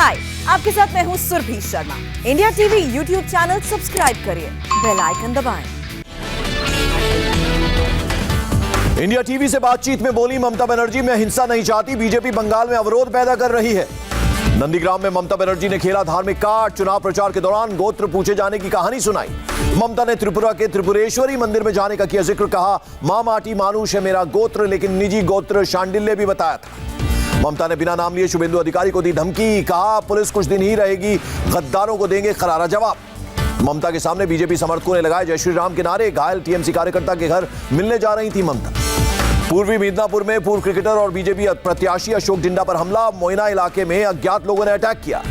हाय, आपके साथ मैं हूँ Surabhi Sharma. India TV YouTube channel subscribe करिए, बेल आइकन दबाएं। इंडिया टीवी से बातचीत में बोली ममता बनर्जी, मैं हिंसा नहीं चाहती, बीजेपी बंगाल में अवरोध पैदा कर रही है। नंदीग्राम में ममता बनर्जी ने खेला धार्मिक कार्ड, चुनाव प्रचार के दौरान गोत्र पूछे जाने की कहानी सुनाई। ममता ने त्रिपुरा के त्रिपुरेश्वरी मंदिर में जाने का किया जिक्र, कहा मां माटी मानुष है मेरा गोत्र, लेकिन निजी गोत्र शांडिल्य भी बताया था। ममता ने बिना नाम लिए शुभेंदु अधिकारी को दी धमकी, कहा पुलिस कुछ दिन ही रहेगी, गद्दारों को देंगे करारा जवाब। ममता के सामने बीजेपी समर्थकों ने लगाए जय श्री राम के नारे, घायल टीएमसी कार्यकर्ता के घर मिलने जा रही थी ममता। पूर्वी मिदनापुर में पूर्व क्रिकेटर और बीजेपी प्रत्याशी अशोक डिंडा पर हमला, मोइना इलाके में अज्ञात लोगों ने अटैक किया।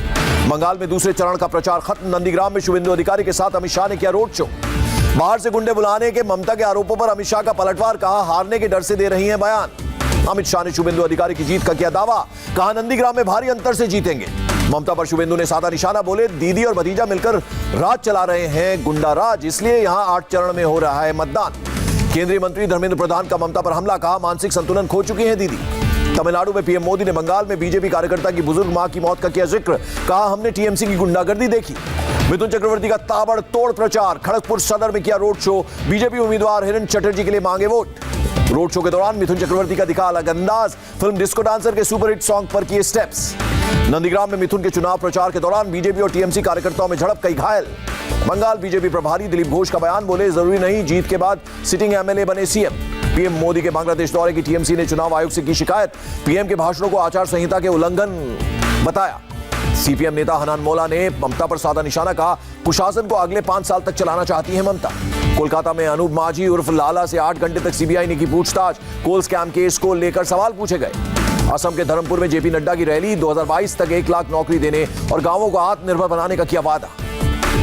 बंगाल में दूसरे चरण का प्रचार खत्म, नंदीग्राम में शुभेंदु अधिकारी के साथ अमित शाह ने किया रोड शो। बाहर से गुंडे बुलाने के ममता के आरोपों पर अमित शाह का पलटवार, कहा हारने के डर से दे रही हैं बयान। अमित शाह ने शुभेंदु अधिकारी की जीत का किया दावा, कहा नंदीग्राम में भारी अंतर से जीतेंगे। ममता पर शुभेंदु ने साधा निशाना, बोले दीदी और भतीजा मिलकर राज चला रहे हैं, गुंडा राज, इसलिए यहां 8 चरण में हो रहा है मतदान। केंद्रीय मंत्री धर्मेंद्र प्रधान का ममता पर हमला, कहा मानसिक संतुलन खो चुकी हैं दीदी। तमिलनाडु में पीएम मोदी ने बंगाल में बीजेपी कार्यकर्ता की बुजुर्ग मां की मौत का किया जिक्र, कहा हमने टीएमसी की गुंडागर्दी देखी। मिथुन चक्रवर्ती का ताबड़तोड़ प्रचार, खड़गपुर सदर में किया रोड शो, बीजेपी उम्मीदवार हिरण चटर्जी के लिए मांगे वोट। रोड शो के दौरान मिथुन चक्रवर्ती का दिखा अलग अंदाज, फिल्म डिस्को डांसर के सुपरहिट सॉन्ग पर किए स्टेप्स। नंदीग्राम में मिथुन के चुनाव प्रचार के दौरान बीजेपी और टीएमसी कार्यकर्ताओं में झड़प, कई घायल। बंगाल बीजेपी प्रभारी दिलीप घोष का बयान, बोले जरूरी नहीं जीत के बाद सिटिंग एमएलए बने सीएम। पीएम मोदी के बांग्लादेश दौरे की टीएमसी ने चुनाव आयोग से की शिकायत, पीएम के भाषणों को आचार संहिता के उल्लंघन बताया। सीपीएम नेता हनान मोला ने ममता पर साधा निशाना, कहा कुशासन को अगले 5 साल तक चलाना चाहती है ममता। कोलकाता में अनूप माझी उर्फ लाला से 8 घंटे तक सीबीआई ने की पूछताछ, कोल स्कैम केस को लेकर सवाल पूछे गए। असम के धर्मपुर में जेपी नड्डा की रैली, 2022 तक 1 लाख नौकरी देने और गांवों को आत्मनिर्भर बनाने का किया वादा।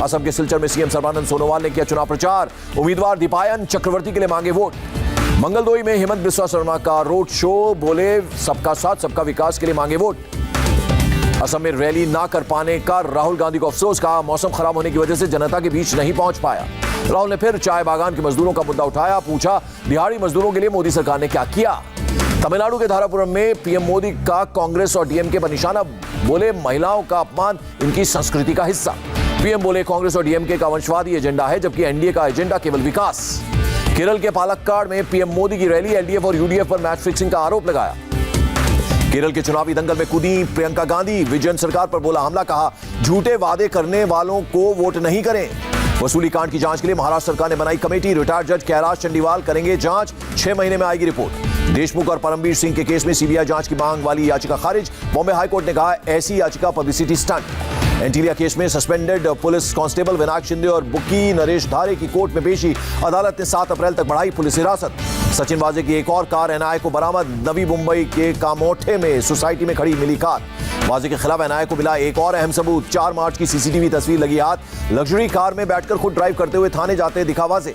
असम के सिलचर में सीएम सर्बानंद सोनोवाल ने किया चुनाव प्रचार, उम्मीदवार दीपायन चक्रवर्ती के लिए मांगे वोट। मंगलदोई में हेमंत बिस्वा शर्मा का रोड शो, बोले सबका साथ सबका विकास के लिए मांगे वोट। असम में रैली ना कर पाने का राहुल गांधी को अफसोस, कहा मौसम खराब होने की वजह से जनता के बीच नहीं पहुंच पाया। राहुल ने फिर चाय बागान के मजदूरों का मुद्दा उठाया, पूछा दिहाड़ी मजदूरों के लिए मोदी सरकार ने क्या किया। तमिलनाडु के धारापुरम में पीएम मोदी का कांग्रेस और डीएमके पर निशाना, बोले महिलाओं का अपमान इनकी संस्कृति का हिस्सा। पीएम बोले कांग्रेस और डीएमके का वंशवादी एजेंडा है, जबकि एनडीए का एजेंडा केवल विकास। केरल के पालक्काड में पीएम मोदी की रैली, एलडीएफ और यूडीएफ पर मैच फिक्सिंग का आरोप लगाया। केरल के चुनावी दंगल में कूदी प्रियंका गांधी, विजयन सरकार पर बोला हमला, कहा झूठे वादे करने वालों को वोट नहीं करें। वसूली कांड की जांच के लिए महाराष्ट्र सरकार ने बनाई कमेटी, रिटायर्ड जज कैलाश चंडीवाल करेंगे जांच, 6 महीने में आएगी रिपोर्ट। देशमुख और परमवीर सिंह के केस में सीबीआई जांच की मांग वाली याचिका खारिज, बॉम्बे हाईकोर्ट ने कहा ऐसी याचिका पब्लिसिटी स्टंट। एंटीलिया केस में suspended police constable Vinayak Shinde और बुक्की नरेश धारे की कोर्ट में पेशी, अदालत ने 7 अप्रैल तक बढ़ाई पुलिस हिरासत। सचिन वाजे की एक और कार एनआईए को बरामद, नवी मुंबई के कामोठे में सोसाइटी में खड़ी मिली कार। वाजे के खिलाफ एनआईए को मिला एक और अहम सबूत, 4 मार्च की सीसीटीवी तस्वीर लगी हाथ, लग्जरी कार में बैठकर खुद ड्राइव करते हुए थाने जाते दिखा वाजे।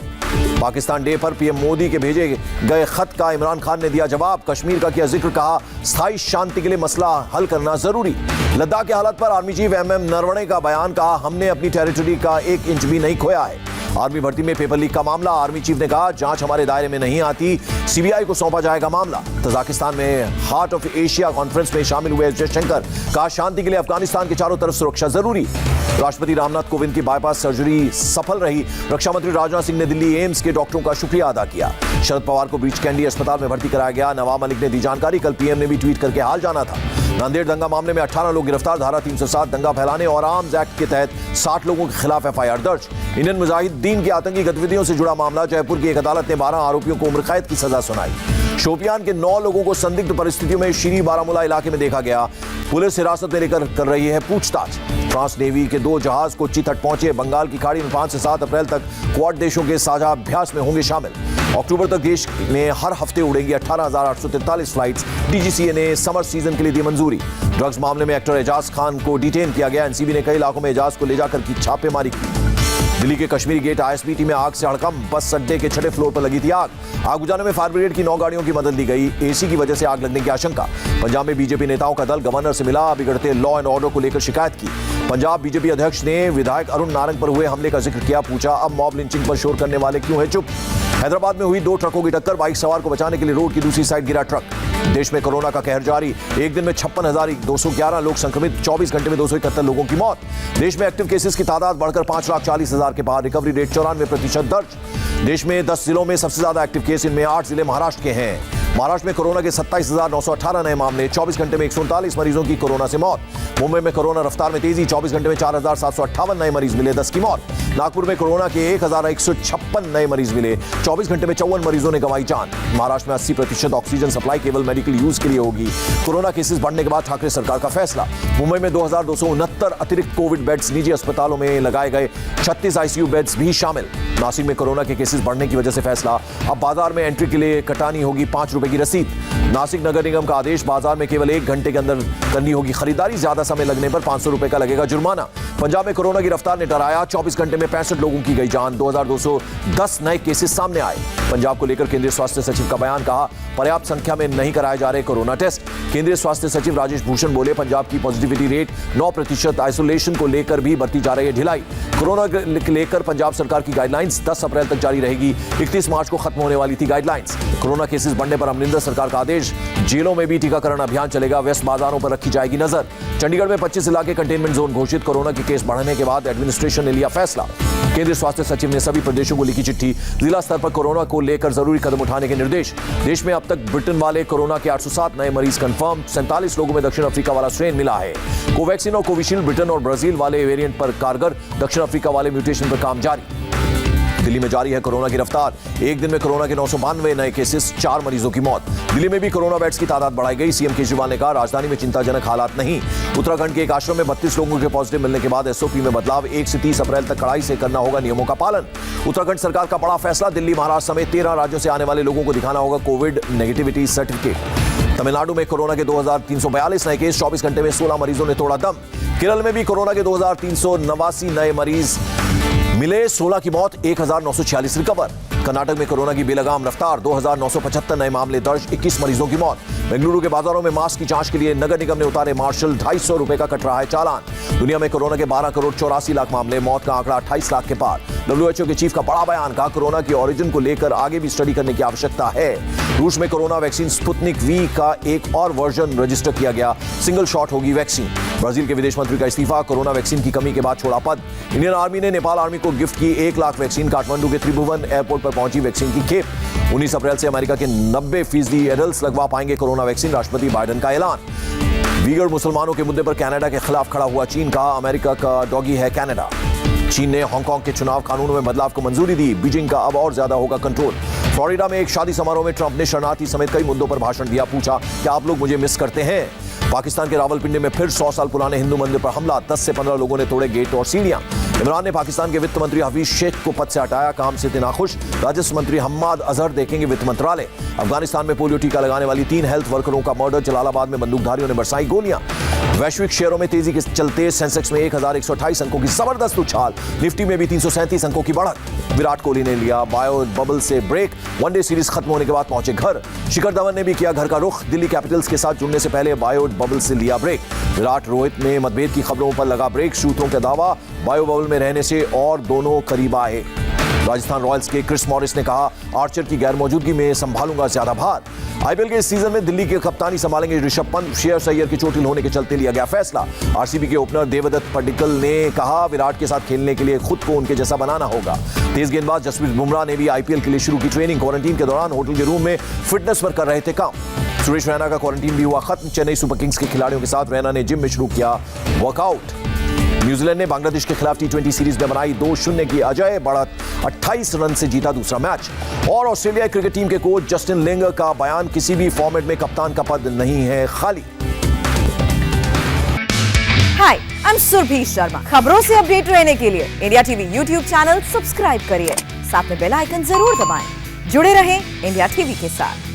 पाकिस्तान डे पर पीएम मोदी के भेजे गए खत का इमरान खान ने दिया जवाब, कश्मीर का किया जिक्र, कहा स्थायी शांति के लिए मसला हल करना जरूरी। लद्दाख की हालत पर आर्मी चीफ एमएम नरवणे का बयान, कहा हमने अपनी टेरिटरी का 1 इंच भी नहीं खोया है। आर्मी भर्ती में पेपर लीक का मामला, आर्मी चीफ ने कहा जांच हमारे दायरे में नहीं आती, सीबीआई को सौंपा जाएगा मामला। तजाकिस्तान में हार्ट ऑफ एशिया कॉन्फ्रेंस में शामिल हुए जयशंकर, कहा शांति के लिए अफगानिस्तान के चारों तरफ सुरक्षा जरूरी। राष्ट्रपति रामनाथ कोविंद की बाईपास सर्जरी सफल रही, रक्षा मंत्री राजनाथ सिंह ने दिल्ली एम्स के डॉक्टरों का शुक्रिया अदा किया। शरद पवार को ब्रीच कैंडी अस्पताल में भर्ती कराया गया, नवाब मलिक ने दी जानकारी, कल पीएम ने भी ट्वीट करके हाल जाना था। नांदेड़ दंगा मामले में 18 लोग गिरफ्तार, धारा 307 दंगा फैलाने और आर्म्स एक्ट के तहत 60 लोगों के खिलाफ एफआईआर दर्ज। इंडियन मुजाहिदीन की आतंकी गतिविधियों से जुड़ा मामला, जयपुर की एक अदालत ने 12 आरोपियों को उम्र कैद की सजा सुनाई। शोपियान के 9 लोगों को संदिग्ध परिस्थितियों में श्री बारामूला इलाके में देखा गया, पुलिस हिरासत में लेकर कर रही है पूछताछ। फ्रांस नेवी के 2 जहाज कोच्चि तट पहुंचे, बंगाल की खाड़ी में 5 से 7 अप्रैल तक क्वाड देशों के साझा अभ्यास में होंगे शामिल। अक्टूबर तक देश में हर हफ्ते उड़ेंगी 18,843 फ्लाइट्स, डीजीसीए ने समर सीजन के लिए दी मंजूरी। ड्रग्स मामले में एक्टर एजाज खान को डिटेन किया गया, एनसीबी ने कई इलाकों में एजाज को ले जाकर की छापेमारी की। दिल्ली के कश्मीरी गेट आईएसबीटी में आग से हड़कंप, बस अड्डे के 6ठे फ्लोर पर लगी थी आग बुझाने में फायर ब्रिगेड की 9 गाड़ियों की मदद ली गई, एसी की वजह से आग लगने की आशंका। पंजाब में बीजेपी नेताओं का दल गवर्नर से मिला, बिगड़ते लॉ एंड ऑर्डर को लेकर शिकायत की। पंजाब बीजेपी अध्यक्ष ने विधायक अरुण नारंग पर हुए हमले का जिक्र किया, पूछा अब मॉब लिंचिंग पर शोर करने वाले क्यों हैं चुप। हैदराबाद में हुई 2 ट्रकों की टक्कर, बाइक सवार को बचाने के लिए रोड की दूसरी साइड गिरा ट्रक। देश में कोरोना का कहर जारी, एक दिन में 56,211 लोग संक्रमित, 24 घंटे में 271 लोगों की मौत। देश में एक्टिव केसेस की तादाद बढ़कर 5,40,000 के पार, रिकवरी रेट 94% दर्ज। देश में 10 जिलों में सबसे ज्यादा एक्टिव केस, इनमें 8 जिले महाराष्ट्र के हैं। महाराष्ट्र में कोरोना के 27,918 नए मामले, 24 घंटे में 139 मरीजों की कोरोना से मौत। मुंबई में कोरोना रफ्तार में तेजी, 24 घंटे में 4,758 नए मरीज मिले, 10 की मौत। नागपुर में कोरोना के 1,156 नए मरीज मिले, 24 घंटे में 54 मरीजों ने गंवाई जान। महाराष्ट्र में 80% ऑक्सीजन सप्लाई केवल मेडिकल यूज के लिए होगी। कोरोना केसेस बढ़ने के बाद ठाकरे सरकार का फैसला। मुंबई में 2,269 अतिरिक्त कोविड बेड्स, निजी अस्पतालों में लगाए गए 36 आईसीयू बेड्स भी शामिल। नासिक में कोरोना के केसेस बढ़ने की वजह से फैसला, अब बाजार में एंट्री के लिए कटानी होगी 5 रुपए की रसीद। नासिक नगर निगम का आदेश, बाजार में केवल 1 घंटे के अंदर करनी होगी खरीदारी, ज्यादा समय लगने पर 500 रुपए का लगेगा जुर्माना। पंजाब में कोरोना की रफ्तार ने डराया, 24 घंटे में 65 लोगों की गई जान, 2,210 नए केसेस सामने आए। पंजाब को लेकर केंद्रीय स्वास्थ्य सचिव का बयान, कहा पर्याप्त संख्या में नहीं कराए जा रहे कोरोना टेस्ट। केंद्रीय स्वास्थ्य सचिव राजेश भूषण बोले, पंजाब की पॉजिटिविटी रेट 9%, आइसोलेशन को लेकर भी बरती जा रही है ढिलाई। कोरोना को लेकर पंजाब सरकार की गाइडलाइंस 10 अप्रैल तक जारी रहेगी, 31 मार्च को खत्म होने वाली थी गाइडलाइंस। कोरोना केसेस बढ़ने पर अमरिंदर सरकार का आदेश, जेलों में भी टीकाकरण अभियान चलेगा, व्यस्त बाजारों पर रखी जाएगी नजर। चंडीगढ़ में 25 इलाके कंटेनमेंट जोन घोषित, कोरोना के केस बढ़ने के बाद एडमिनिस्ट्रेशन ने लिया फैसला। केंद्रीय स्वास्थ्य सचिव ने सभी प्रदेशों को लिखी चिट्ठी, जिला स्तर पर कोरोना को लेकर जरूरी कदम उठाने के निर्देश। देश में अब तक ब्रिटेन वाले कोरोना के 807 नए मरीज कंफर्म, 47 लोगों में दक्षिण अफ्रीका वाला स्ट्रेन मिला है। कोवैक्सीन और कोविशील्ड ब्रिटेन और ब्राजील वाले वेरिएंट पर कारगर, दक्षिण अफ्रीका वाले म्यूटेशन पर काम जारी। दिल्ली में जारी है कोरोना की रफ्तार, एक दिन में कोरोना के 992 नए केसेस, 4 मरीजों की मौत। दिल्ली में भी कोरोना बेड्स की तादाद बढ़ाई गई, सीएम केजरीवाल ने कहा राजधानी में चिंताजनक हालात नहीं। उत्तराखंड के एक आश्रम में 32 लोगों के पॉजिटिव मिलने के बाद एसओपी में बदलाव, 1 से 30 अप्रैल तक कड़ाई से करना होगा नियमों का पालन। उत्तराखंड सरकार का बड़ा फैसला, दिल्ली महाराष्ट्र समेत 13 राज्यों से आने वाले लोगों को दिखाना होगा कोविड नेगेटिविटी सर्टिफिकेट। तमिलनाडु में कोरोना के 2,342 नए केस, 24 घंटे में 16 मरीजों ने तोड़ा दम। केरल में भी कोरोना के 2,389 नए मरीज मिले, 16 की मौत, 1,946 रिकवर। कर्नाटक में कोरोना की बेलगाम रफ्तार, 2,975 नए मामले दर्ज, 21 मरीजों की मौत। बेंगलुरु के बाजारों में मास्क की जांच के लिए नगर निगम ने उतारे मार्शल, 250 रुपए का कट रहा है चालान। दुनिया में कोरोना के 12 करोड़ 84 लाख मामले, मौत का आंकड़ा 28 लाख के पार। WHO के चीफ का बड़ा बयान, कहा कोरोना की ओरिजिन को लेकर आगे भी स्टडी करने की आवश्यकता है। रूस में कोरोना वैक्सीन स्पुतनिक वी का एक और वर्जन रजिस्टर किया गया, सिंगल शॉट होगी वैक्सीन। ब्राजील के विदेश मंत्री का इस्तीफा, कोरोना वैक्सीन की कमी के बाद छोड़ा पद। इंडियन आर्मी ने नेपाल आर्मी को गिफ्ट की 1 लाख वैक्सीन, काठमांडू के त्रिभुवन एयरपोर्ट पर पहुंची वैक्सीन की खेप। 19 अप्रैल से अमेरिका के 90% एडल्ट्स लगवा पाएंगे कोरोना वैक्सीन, राष्ट्रपति बाइडेन का ऐलान। वीगर मुसलमानों के मुद्दे पर कनाडा के खिलाफ खड़ा हुआ चीन, कहा अमेरिका का डॉगी है कनाडा। चीन ने हांगकांग के चुनाव कानूनों में बदलाव को मंजूरी दी, बीजिंग का अब और ज्यादा होगा कंट्रोल। फ्लोरिडा में एक शादी समारोह में ट्रंप ने शरणार्थी समेत कई मुद्दों पर भाषण दिया, पूछा क्या आप लोग मुझे मिस करते हैं। पाकिस्तान के रावलपिंडी में फिर 100 साल पुराने हिंदू मंदिर पर हमला, 10 से 15 लोगों ने तोड़े गेट और सीढ़ियां। इमरान ने पाकिस्तान के वित्त मंत्री हफीज शेख को पद से हटाया, काम से थे नाखुश। राजस्व मंत्री हम्माद अजहर देखेंगे वित्त मंत्रालय। अफगानिस्तान में पोलियो टीका लगाने वाली 3 हेल्थ वर्करों का मर्डर, जलालाबाद में बंदूकधारियों ने बरसाई गोलियां। वैश्विक शेयरों में तेजी के चलते सेंसेक्स में 1,128 अंकों की जबरदस्त उछाल, निफ्टी में भी 337 अंकों की बढ़त। विराट कोहली ने लिया बायो बबल से ब्रेक, वनडे सीरीज खत्म होने के बाद पहुंचे घर। शिखर धवन ने भी किया घर का रुख, दिल्ली कैपिटल्स के साथ जुड़ने से पहले बायो बबल से लिया ब्रेक। विराट रोहित में मतभेद की खबरों पर लगा ब्रेक, सूत्रों का दावा बायो बबल में रहने से और दोनों करीब आए। राजस्थान रॉयल्स के क्रिस मॉरिस ने कहा आर्चर की गैर मौजूदगी में संभालूंगा ज्यादा भार। आईपीएल के इस सीजन में दिल्ली की कप्तानी संभालेंगे ऋषभ पंत, श्रेयस अय्यर की चोटिल होने के चलते लिया गया फैसला। आरसीबी के ओपनर देवदत्त पडिक्कल ने कहा विराट के साथ खेलने के लिए खुद को उनके जैसा बनाना होगा। तेज गेंदबाज जसप्रीत बुमराह ने भी आईपीएल के लिए शुरू की ट्रेनिंग, क्वारंटीन के दौरान होटल के रूम में फिटनेस पर कर रहे थे काम। सुरेश रैना का क्वारंटीन भी हुआ खत्म, चेन्नई सुपर किंग्स के खिलाड़ियों के साथ रैना ने जिम में शुरू किया वर्कआउट। न्यूजीलैंड ने बांग्लादेश के खिलाफ T20 सीरीज में बनाई 2-0 की अजय बढ़त, 28 रन से जीता दूसरा मैच। और ऑस्ट्रेलिया क्रिकेट टीम के कोच जस्टिन लेंगर का बयान, किसी भी फॉर्मेट में कप्तान का पद नहीं है खाली। हाय, आई एम सुरभि शर्मा। खबरों से अपडेट रहने के लिए India TV YouTube channel subscribe करिए, साथ में बेल आइकन जरूर दबाएं। जुड़े रहें इंडिया टीवी के साथ।